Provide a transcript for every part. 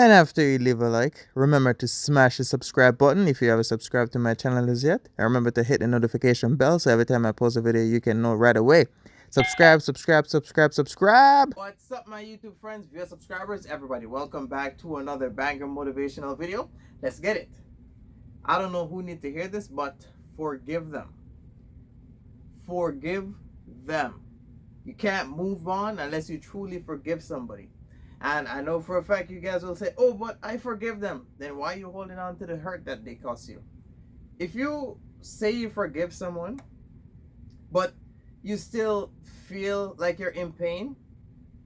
And after you leave a like, remember to smash the subscribe button if you haven't subscribed to my channel as yet. And remember to hit the notification bell so every time I post a video you can know right away. Subscribe, subscribe, subscribe, subscribe. What's up, my YouTube friends, viewers, subscribers, everybody? Welcome back to another banger motivational video. Let's get it. I don't know who needs to hear this, but forgive them. Forgive them. You can't move on unless you truly forgive somebody. And I know for a fact you guys will say, oh, but I forgive them. Then why are you holding on to the hurt that they caused you? If you say you forgive someone, but you still feel like you're in pain,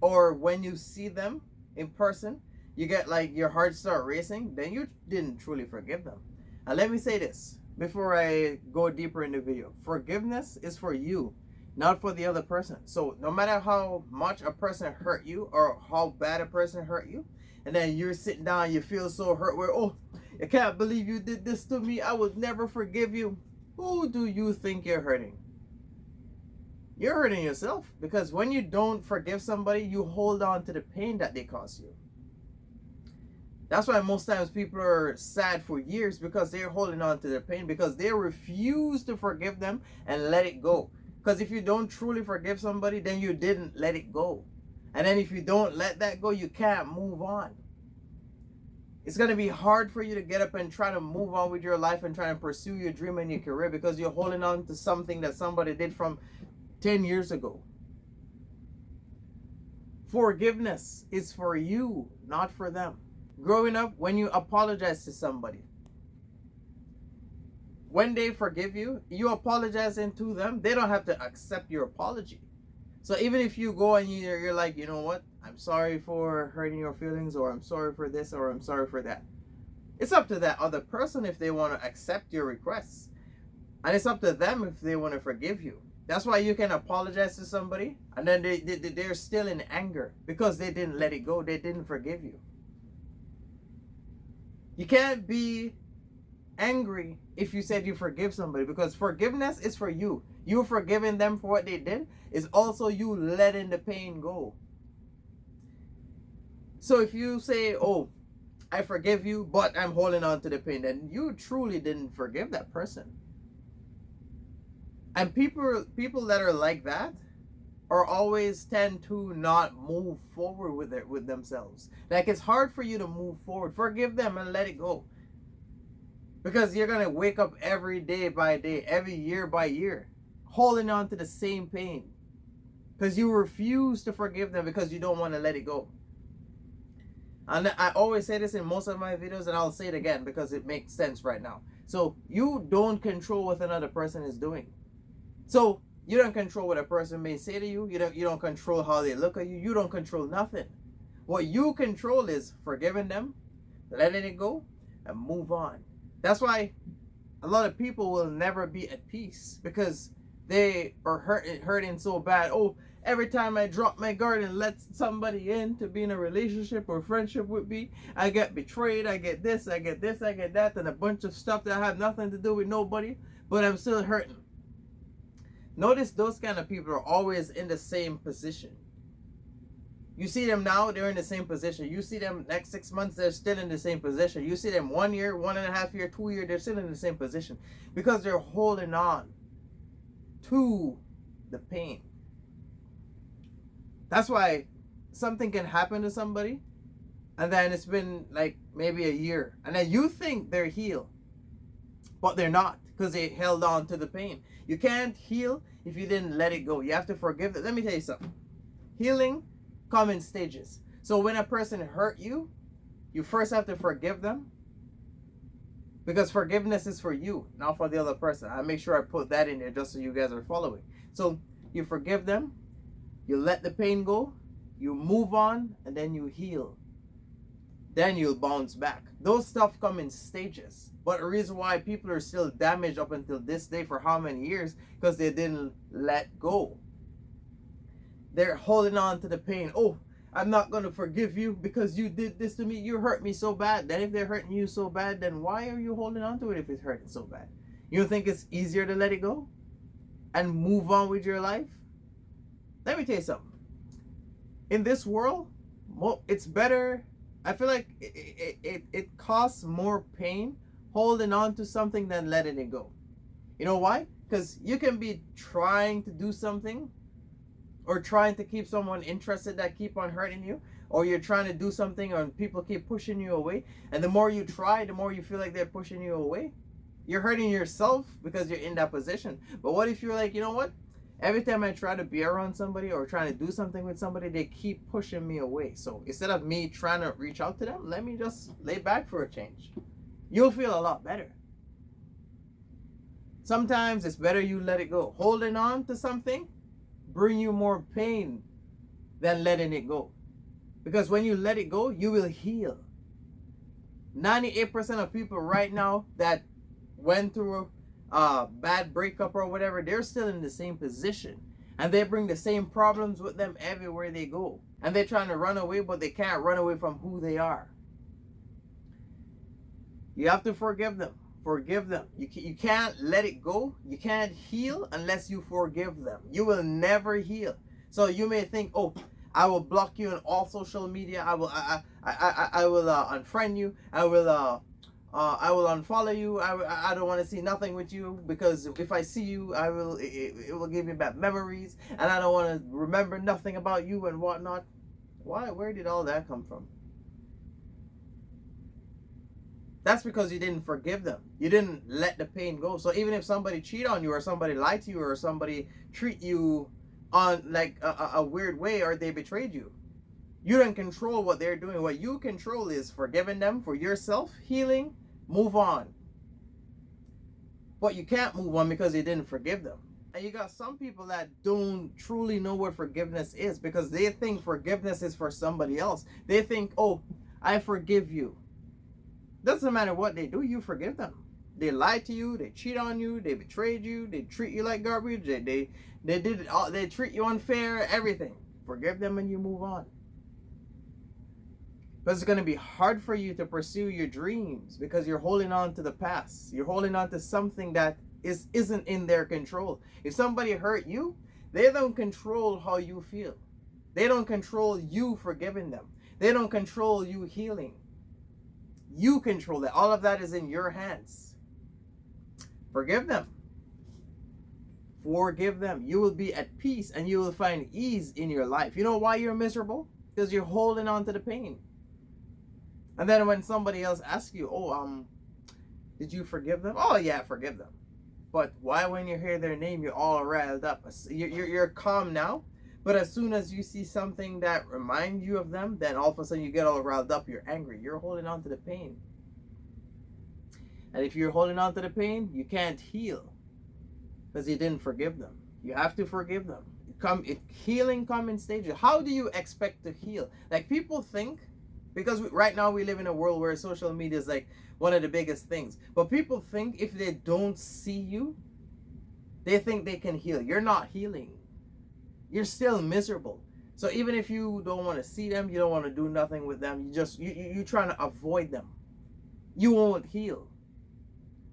or when you see them in person, you get like your heart start racing, then you didn't truly forgive them. And let me say this before I go deeper in the video. Forgiveness is for you, not for the other person. So no matter how much a person hurt you or how bad a person hurt you, and then you're sitting down, you feel so hurt where, oh, I can't believe you did this to me, I would never forgive you. Who do you think you're hurting? You're hurting yourself, because when you don't forgive somebody, you hold on to the pain that they caused you. That's why most times people are sad for years, because they're holding on to their pain, because they refuse to forgive them and let it go. Because if you don't truly forgive somebody, then you didn't let it go. And then if you don't let that go, you can't move on. It's going to be hard for you to get up and try to move on with your life and try to pursue your dream and your career, because you're holding on to something that somebody did from 10 years ago. Forgiveness is for you, not for them. Growing up, when you apologize to somebody, when they forgive you, you apologizing to them, they don't have to accept your apology. So even if you go and you're like, you know what, I'm sorry for hurting your feelings, or I'm sorry for this, or I'm sorry for that. It's up to that other person if they want to accept your requests. And it's up to them if they want to forgive you. That's why you can apologize to somebody and then they're still in anger because they didn't let it go. They didn't forgive you. You can't be angry if you said you forgive somebody, because forgiveness is for you. You forgiving them for what they did is also you letting the pain go. So if you say, oh, I forgive you, but I'm holding on to the pain, then you truly didn't forgive that person. And people that are like that are always tend to not move forward with themselves. Like, it's hard for you to move forward. Forgive them and let it go. Because you're going to wake up every day by day, every year by year, holding on to the same pain. Because you refuse to forgive them because you don't want to let it go. And I always say this in most of my videos, and I'll say it again because it makes sense right now. So you don't control what another person is doing. So you don't control what a person may say to you. You don't control how they look at you. You don't control nothing. What you control is forgiving them, letting it go, and move on. That's why a lot of people will never be at peace, because they are hurting so bad. Oh, every time I drop my guard and let somebody in to be in a relationship or friendship with me, I get betrayed, I get this, I get this, I get that, and a bunch of stuff that have nothing to do with nobody, but I'm still hurting. Notice those kind of people are always in the same position. You see them now, they're in the same position. You see them next 6 months, they're still in the same position. You see them 1 year, 1.5 years, 2 years, they're still in the same position, because they're holding on to the pain. That's why something can happen to somebody, and then it's been like maybe a year, and then you think they're healed, but they're not, because they held on to the pain. You can't heal if you didn't let it go. You have to forgive it. Let me tell you something. Healing comes in stages. So when a person hurt you, you first have to forgive them, because forgiveness is for you, not for the other person. I make sure I put that in there just so you guys are following. So you forgive them, you let the pain go, you move on, and then you heal. Then you'll bounce back. Those stuff come in stages. But the reason why people are still damaged up until this day for how many years? Because they didn't let go. They're holding on to the pain. Oh, I'm not going to forgive you because you did this to me. You hurt me so bad. Then if they're hurting you so bad, then why are you holding on to it if it's hurting so bad? You don't think it's easier to let it go and move on with your life? Let me tell you something. In this world, it's better I feel like it costs more pain holding on to something than letting it go. You know why? Because you can be trying to do something or trying to keep someone interested that keep on hurting you, or you're trying to do something and people keep pushing you away, and the more you try, the more you feel like they're pushing you away. You're hurting yourself because you're in that position. But what if you're like, you know what, every time I try to be around somebody or trying to do something with somebody, they keep pushing me away. So instead of me trying to reach out to them, let me just lay back for a change. You'll feel a lot better. Sometimes it's better you let it go. Holding on to something bring you more pain than letting it go. Because when you let it go, you will heal. 98% of people right now that went through a bad breakup or whatever, they're still in the same position. And they bring the same problems with them everywhere they go. And they're trying to run away, but they can't run away from who they are. You have to forgive them. Forgive them. You can't let it go. You can't heal unless you forgive them. You will never heal. So you may think, oh, I will block you on all social media. I will unfriend you. I will unfollow you. I don't want to see nothing with you, because if I see you, it will give me bad memories, and I don't want to remember nothing about you and whatnot. Why? Where did all that come from? That's because you didn't forgive them. You didn't let the pain go. So even if somebody cheat on you, or somebody lied to you, or somebody treat you on like a weird way, or they betrayed you, you don't control what they're doing. What you control is forgiving them for yourself, healing, move on. But you can't move on because you didn't forgive them. And you got some people that don't truly know what forgiveness is, because they think forgiveness is for somebody else. They think, oh, I forgive you. Doesn't matter what they do, you forgive them. They lied to you, they cheat on you, they betrayed you, they treat you like garbage, they treat you unfair, everything. Forgive them and you move on. But it's going to be hard for you to pursue your dreams because you're holding on to the past. You're holding on to something that isn't in their control. If somebody hurt you, they don't control how you feel. They don't control you forgiving them. They don't control you healing. You control that. All of that is in your hands. Forgive them. Forgive them. You will be at peace and you will find ease in your life. You know why you're miserable? Because you're holding on to the pain. And then when somebody else asks you, oh, did you forgive them? Oh yeah, forgive them. But why when you hear their name, you're all riled up? You're calm now. But as soon as you see something that reminds you of them, then all of a sudden you get all riled up, you're angry. You're holding on to the pain. And if you're holding on to the pain, you can't heal because you didn't forgive them. You have to forgive them. Healing comes in stages. How do you expect to heal? Like, people think, because right now we live in a world where social media is like one of the biggest things. But people think if they don't see you, they think they can heal. You're not healing. You're still miserable. So even if you don't want to see them, you don't want to do nothing with them, you're trying to avoid them, you won't heal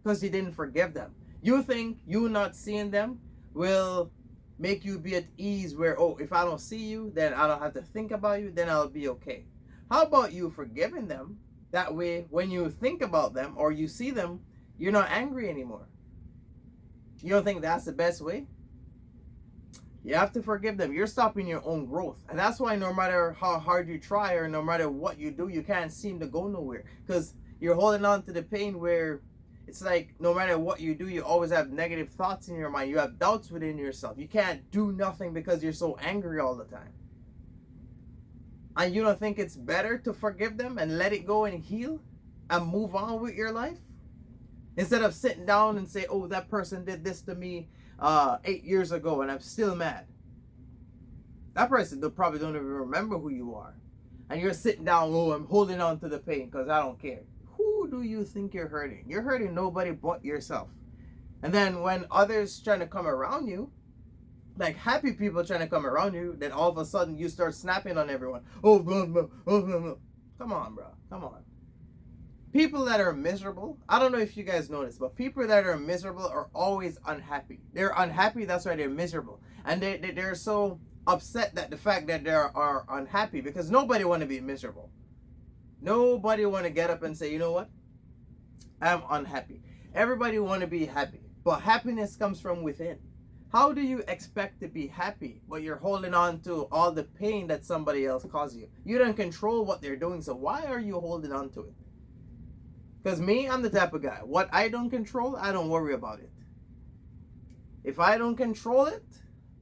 because you didn't forgive them. You think you not seeing them will make you be at ease, where, oh, if I don't see you, then I don't have to think about you, then I'll be okay. How about you forgiving them? That way, when you think about them or you see them, you're not angry anymore. You don't think that's the best way? You have to forgive them. You're stopping your own growth. And that's why no matter how hard you try or no matter what you do, you can't seem to go nowhere. Because you're holding on to the pain where it's like no matter what you do, you always have negative thoughts in your mind. You have doubts within yourself. You can't do nothing because you're so angry all the time. And you don't think it's better to forgive them and let it go and heal and move on with your life? Instead of sitting down and say, oh, that person did this to me 8 years ago and I'm still mad. That person probably don't even remember who you are. And you're sitting down, oh, I'm holding on to the pain because I don't care. Who do you think you're hurting? You're hurting nobody but yourself. And then when others trying to come around you, like happy people trying to come around you, then all of a sudden you start snapping on everyone. Oh, blah, blah, blah, blah, blah. Come on, bro. Come on. People that are miserable, I don't know if you guys notice, but people that are miserable are always unhappy. They're unhappy, that's why they're miserable. And they're so upset that the fact that they are unhappy, because nobody want to be miserable. Nobody want to get up and say, you know what? I'm unhappy. Everybody want to be happy. But happiness comes from within. How do you expect to be happy but you're holding on to all the pain that somebody else caused you? You don't control what they're doing, so why are you holding on to it? Because me, I'm the type of guy. What I don't control, I don't worry about it. If I don't control it,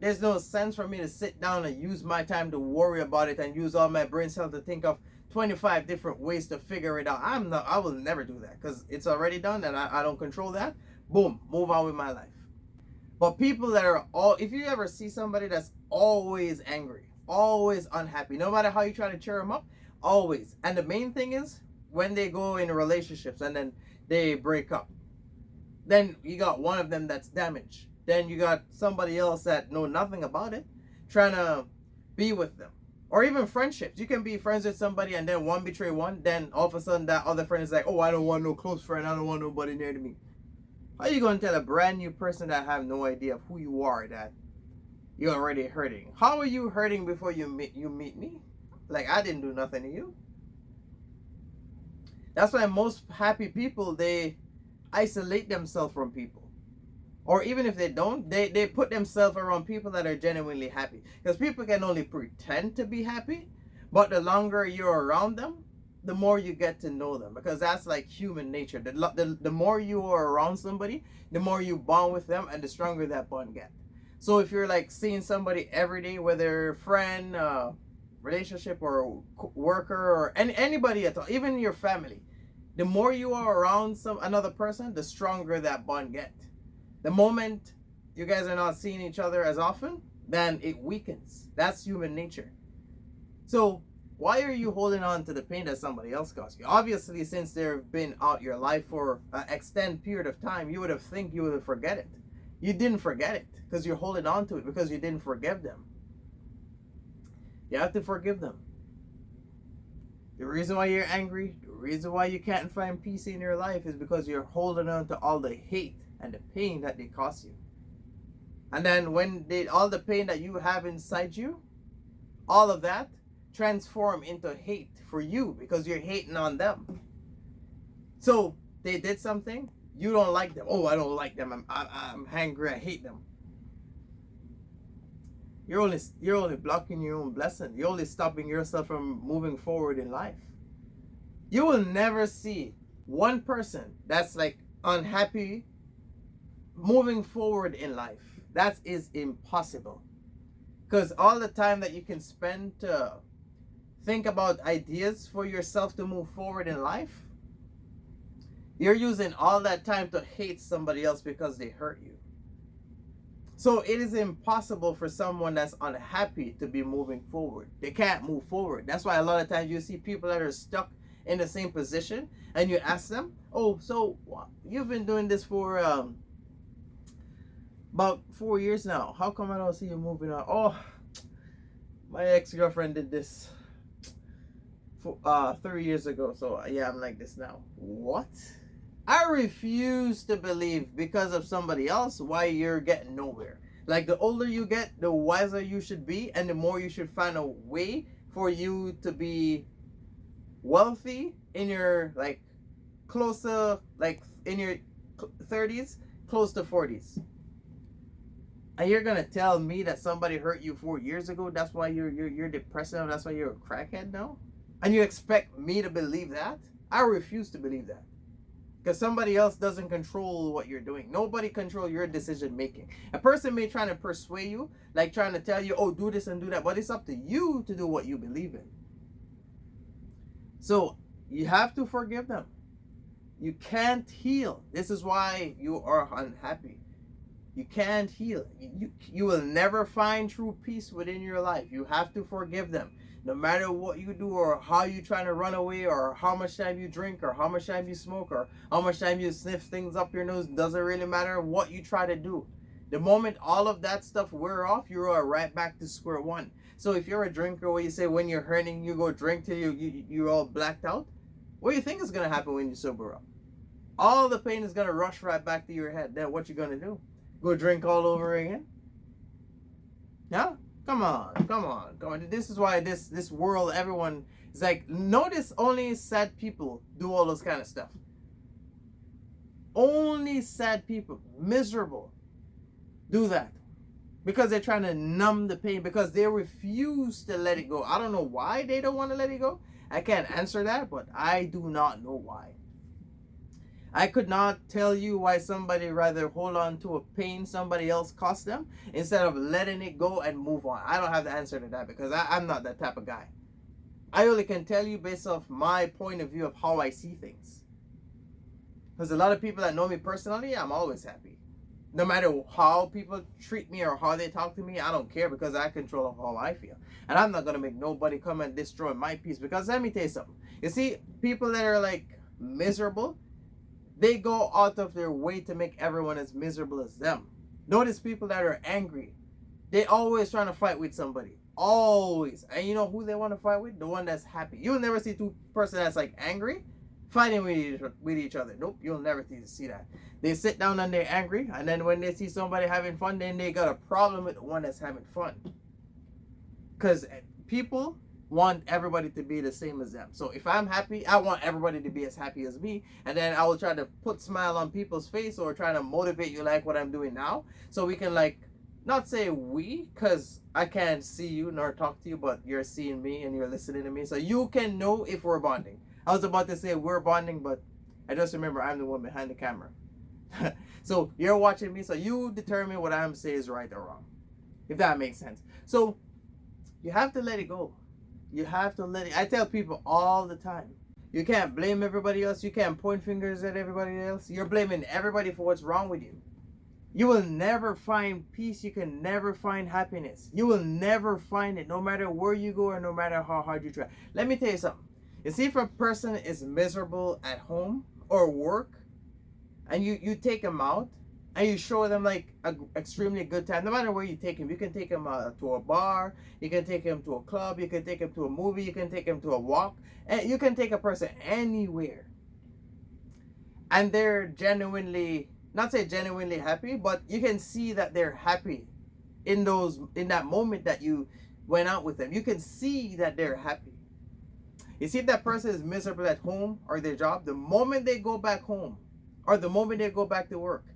there's no sense for me to sit down and use my time to worry about it and use all my brain cells to think of 25 different ways to figure it out. I will never do that because it's already done and I don't control that. Boom, move on with my life. But people that are if you ever see somebody that's always angry, always unhappy, no matter how you try to cheer them up, always. And the main thing is when they go in relationships and then they break up, then you got one of them that's damaged. Then you got somebody else that know nothing about it trying to be with them. Or even friendships. You can be friends with somebody and then one betray one. Then all of a sudden that other friend is like, oh, I don't want no close friend. I don't want nobody near to me. How are you going to tell a brand new person that have no idea of who you are that you're already hurting? How are you hurting before you meet me? Like, I didn't do nothing to you. That's why most happy people, they isolate themselves from people. Or even if they don't, they put themselves around people that are genuinely happy. Because people can only pretend to be happy, but the longer you're around them, the more you get to know them. Because that's like human nature. The more you are around somebody, the more you bond with them and the stronger that bond gets. So if you're like seeing somebody every day, whether friend, relationship or worker or anybody at all, even your family, the more you are around another person, the stronger that bond gets. The moment you guys are not seeing each other as often, then it weakens. That's human nature. So why are you holding on to the pain that somebody else caused you? Obviously, since they've been out your life for an extended period of time, you would have forget it. You didn't forget it because you're holding on to it because you didn't forgive them. You have to forgive them. The reason why you're angry, the reason why you can't find peace in your life is because you're holding on to all the hate and the pain that they cost you. And then when all the pain that you have inside you, all of that transform into hate for you because you're hating on them. So they did something, you don't like them. Oh, I don't like them. I'm angry. I hate them. You're only blocking your own blessing. You're only stopping yourself from moving forward in life. You will never see one person that's like unhappy moving forward in life. That is impossible. Because all the time that you can spend to think about ideas for yourself to move forward in life, you're using all that time to hate somebody else because they hurt you. So it is impossible for someone that's unhappy to be moving forward. They can't move forward. That's why a lot of times you see people that are stuck in the same position and you ask them, oh, so you've been doing this for about 4 years now. How come I don't see you moving on? Oh, my ex-girlfriend did this 3 years ago. So yeah, I'm like this now. What? I refuse to believe because of somebody else why you're getting nowhere. Like the older you get, the wiser you should be, and the more you should find a way for you to be wealthy in your like closer, like in your 30s, close to 40s. And you're gonna tell me that somebody hurt you 4 years ago? That's why you're depressed now. That's why you're a crackhead now. And you expect me to believe that? I refuse to believe that. Because somebody else doesn't control what you're doing. Nobody controls your decision making. A person may try to persuade you, like trying to tell you, oh, do this and do that. But it's up to you to do what you believe in. So you have to forgive them. You can't heal. This is why you are unhappy. You can't heal. You will never find true peace within your life. You have to forgive them. No matter what you do or how you trying to run away or how much time you drink or how much time you smoke or how much time you sniff things up your nose, doesn't really matter what you try to do. The moment all of that stuff wear off, you're right back to square one. So if you're a drinker where you say when you're hurting, you go drink till you're all blacked out, what do you think is going to happen when you sober up? All the pain is going to rush right back to your head. Then what you going to do? Go drink all over again? Yeah? Come Come on, come on, come on. This is why this world, everyone is like, notice only sad people do all those kind of stuff. Only sad people, miserable, do that. Because they're trying to numb the pain, because they refuse to let it go. I don't know why they don't want to let it go. I can't answer that, but I do not know why. I could not tell you why somebody rather hold on to a pain somebody else caused them instead of letting it go and move on. I don't have the answer to that because I'm not that type of guy. I only can tell you based off my point of view of how I see things. Because a lot of people that know me personally, I'm always happy. No matter how people treat me or how they talk to me, I don't care because I control how I feel. And I'm not going to make nobody come and destroy my peace. Because let me tell you something. You see, people that are like miserable, they go out of their way to make everyone as miserable as them. Notice people that are angry. They always trying to fight with somebody. Always. And you know who they want to fight with? The one that's happy. You'll never see two person that's like angry fighting with each other. Nope, you'll never see that. They sit down and they're angry, and then when they see somebody having fun, then they got a problem with the one that's having fun. Because people want everybody to be the same as them. So if I'm happy, I want everybody to be as happy as me, and then I will try to put smile on people's face or try to motivate you like what I'm doing now, so we can like not say we, because I can't see you nor talk to you, but you're seeing me and you're listening to me, so you can know if we're bonding. I was about to say we're bonding, but I just remember I'm the one behind the camera. So you're watching me, so you determine what I'm saying is right or wrong, if that makes sense. So you have to let it go. You have to let it. I tell people all the time, you can't blame everybody else. You can't point fingers at everybody else. You're blaming everybody for what's wrong with you. You will never find peace. You can never find happiness. You will never find it, no matter where you go or no matter how hard you try. Let me tell you something. You see, if a person is miserable at home or work, and you take them out, and you show them like an extremely good time, no matter where you take them. You can take them to a bar, you can take them to a club, you can take them to a movie, you can take them to a walk, and you can take a person anywhere. And they're genuinely, not say genuinely happy, but you can see that they're happy in that moment that you went out with them. You can see that they're happy. You see, if that person is miserable at home or their job, the moment they go back home or the moment they go back to work,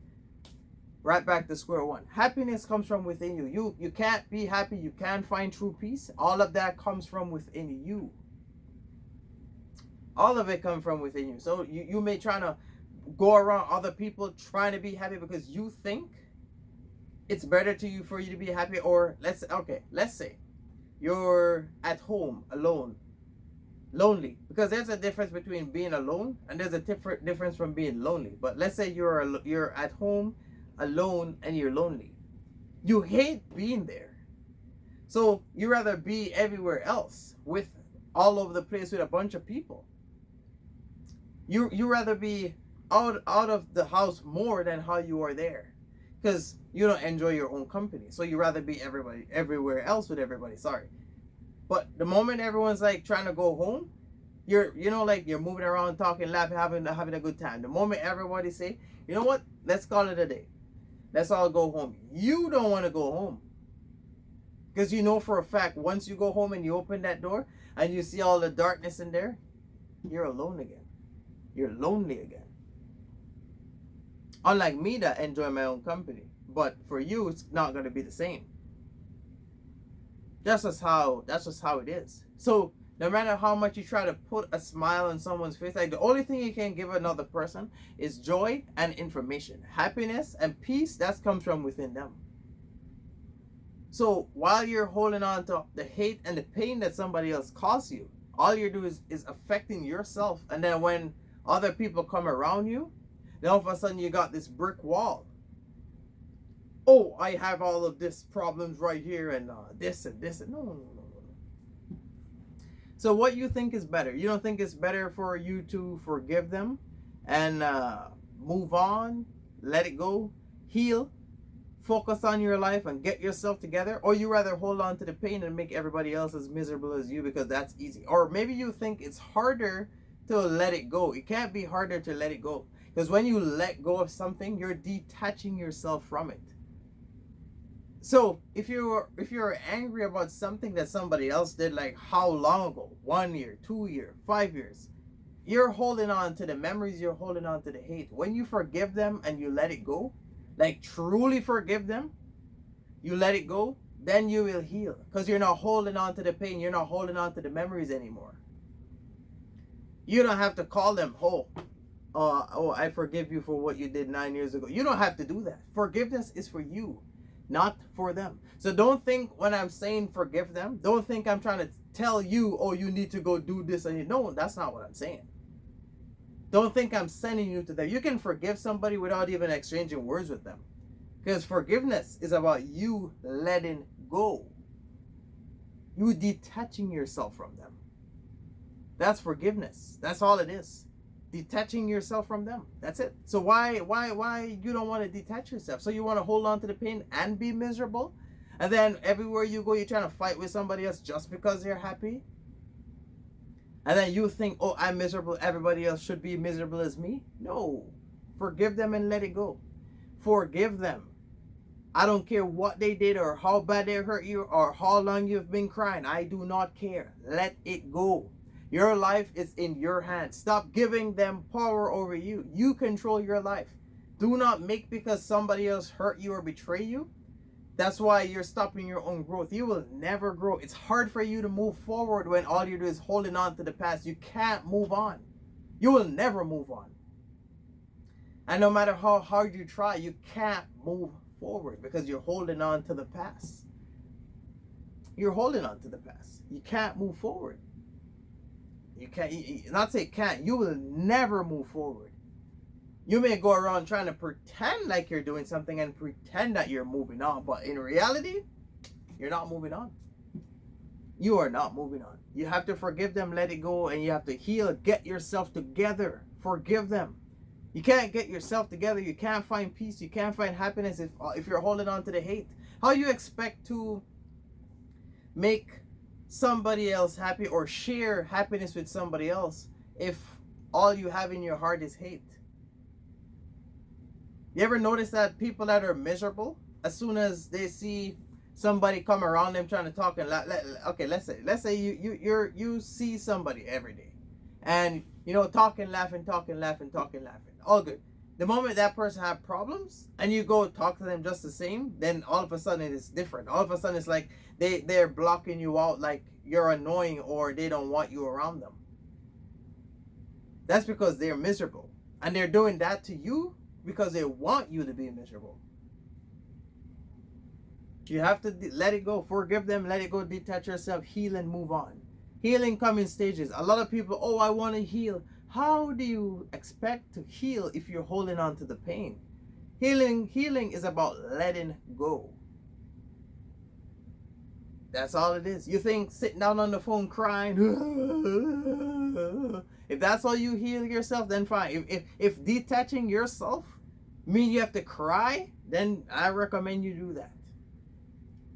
right back to square one. Happiness comes from within you. You can't be happy. You can't find true peace. All of that comes from within you. All of it comes from within you. So you may try to go around other people trying to be happy because you think it's better for you to be happy. Or let's say you're at home alone, lonely, because there's a difference between being alone and there's a difference from being lonely. But let's say you're at home alone and you're lonely. You hate being there, so you rather be everywhere else, with all over the place with a bunch of people. You rather be out of the house more than how you are there, because you don't enjoy your own company, so you rather be everywhere else with everybody. Sorry. But the moment everyone's like trying to go home, you're moving around, talking, laughing, having a good time. The moment everybody say, you know what, let's call it a day, let's all go home, you don't want to go home, because you know for a fact once you go home and you open that door and you see all the darkness in there, you're alone again. You're lonely again. Unlike me that enjoy my own company, but for you it's not going to be the same. That's just how it is. So no matter how much you try to put a smile on someone's face, like the only thing you can give another person is joy and information. Happiness and peace, that comes from within them. So while you're holding on to the hate and the pain that somebody else caused you, all you're doing is affecting yourself. And then when other people come around you, then all of a sudden you got this brick wall. Oh, I have all of this problems right here and this and this. And no. So what you think is better? You don't think it's better for you to forgive them and move on, let it go, heal, focus on your life and get yourself together? Or you rather hold on to the pain and make everybody else as miserable as you because that's easy? Or maybe you think it's harder to let it go. It can't be harder to let it go, because when you let go of something, you're detaching yourself from it. So if you're angry about something that somebody else did, like how long ago, 1 year, 2 year, 5 years, you're holding on to the memories, you're holding on to the hate. When you forgive them and you let it go, like truly forgive them, you let it go, then you will heal. Because you're not holding on to the pain, you're not holding on to the memories anymore. You don't have to call them, oh, I forgive you for what you did 9 years ago. You don't have to do that. Forgiveness is for you, not for them. So don't think when I'm saying forgive them, don't think I'm trying to tell you, oh, you need to go do this. And no, that's not what I'm saying. Don't think I'm sending you to them. You can forgive somebody without even exchanging words with them. Because forgiveness is about you letting go. You detaching yourself from them. That's forgiveness. That's all it is. Detaching yourself from them. That's it. So why you don't want to detach yourself? So you want to hold on to the pain and be miserable? And then everywhere you go, you're trying to fight with somebody else just because they're happy? And then you think, oh, I'm miserable, everybody else should be miserable as me? No. Forgive them and let it go. Forgive them. I don't care what they did or how bad they hurt you or how long you've been crying. I do not care. Let it go. Your life is in your hands. Stop giving them power over you. You control your life. Do not make because somebody else hurt you or betray you. That's why you're stopping your own growth. You will never grow. It's hard for you to move forward when all you do is holding on to the past. You can't move on. You will never move on. And no matter how hard you try, you can't move forward because you're holding on to the past. You're holding on to the past. You can't move forward. You can't, not say can't, you will never move forward. You may go around trying to pretend like you're doing something and pretend that you're moving on, but in reality, you're not moving on. You are not moving on. You have to forgive them, let it go, and you have to heal. Get yourself together. Forgive them. You can't get yourself together. You can't find peace. You can't find happiness if you're holding on to the hate. How you expect to make somebody else happy or share happiness with somebody else if all you have in your heart is hate? You ever notice that people that are miserable, as soon as they see somebody come around them trying to talk and okay, let's say you see somebody every day, and talking, laughing, all good. The moment that person have problems and you go talk to them just the same, then all of a sudden it's different. All of a sudden it's like they're blocking you out, like you're annoying or they don't want you around them. That's because they're miserable, and they're doing that to you because they want you to be miserable. You have to let it go. Forgive them, let it go, detach yourself, heal and move on. Healing comes in stages. A lot of people, oh, I want to heal. How do you expect to heal if you're holding on to the pain? Healing is about letting go. That's all it is. You think sitting down on the phone crying, if that's how you heal yourself, then fine. If detaching yourself means you have to cry, then I recommend you do that.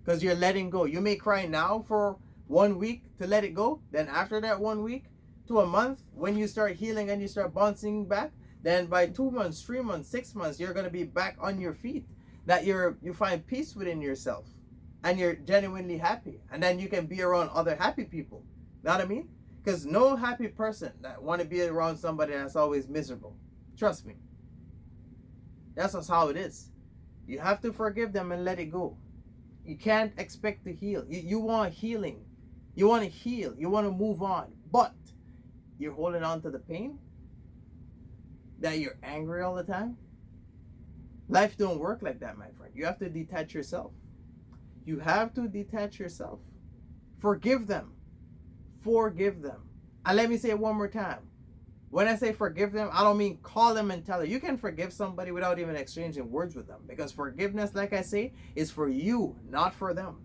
Because you're letting go. You may cry now for 1 week to let it go. Then after that 1 week to a month, when you start healing and you start bouncing back, then by 2 months, 3 months, 6 months, you're going to be back on your feet. That you find peace within yourself. And you're genuinely happy. And then you can be around other happy people. Know what I mean? Because no happy person that want to be around somebody that's always miserable. Trust me. That's just how it is. You have to forgive them and let it go. You can't expect to heal. You want healing. You want to heal. You want to move on. But you're holding on to the pain. That you're angry all the time. Life don't work like that, my friend. You have to detach yourself. You have to detach yourself. Forgive them. Forgive them. And let me say it one more time. When I say forgive them, I don't mean call them and tell them. You can forgive somebody without even exchanging words with them. Because forgiveness, like I say, is for you, not for them.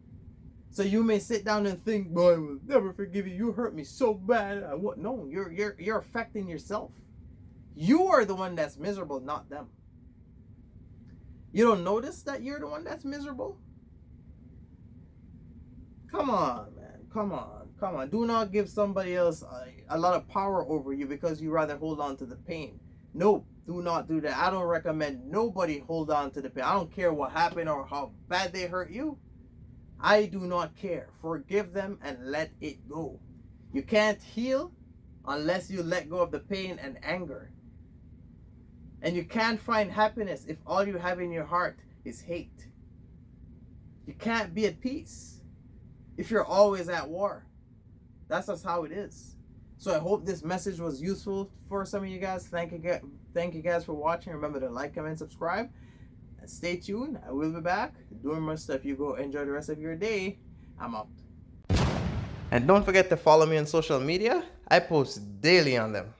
So you may sit down and think, boy, I will never forgive you. You hurt me so bad. No, you're affecting yourself. You are the one that's miserable, not them. You don't notice that you're the one that's miserable? Come on, man. Come on. Do not give somebody else a lot of power over you because you rather hold on to the pain. No. Do not do that. I don't recommend nobody hold on to the pain. I don't care what happened or how bad they hurt you. I do not care. Forgive them and let it go. You can't heal unless you let go of the pain and anger. And you can't find happiness if all you have in your heart is hate. You can't be at peace if you're always at war. That's just how it is. So I hope this message was useful for some of you guys. Thank you guys for watching. Remember to like, comment, subscribe. And stay tuned. I will be back doing more stuff. You go enjoy the rest of your day. I'm out. And don't forget to follow me on social media. I post daily on them.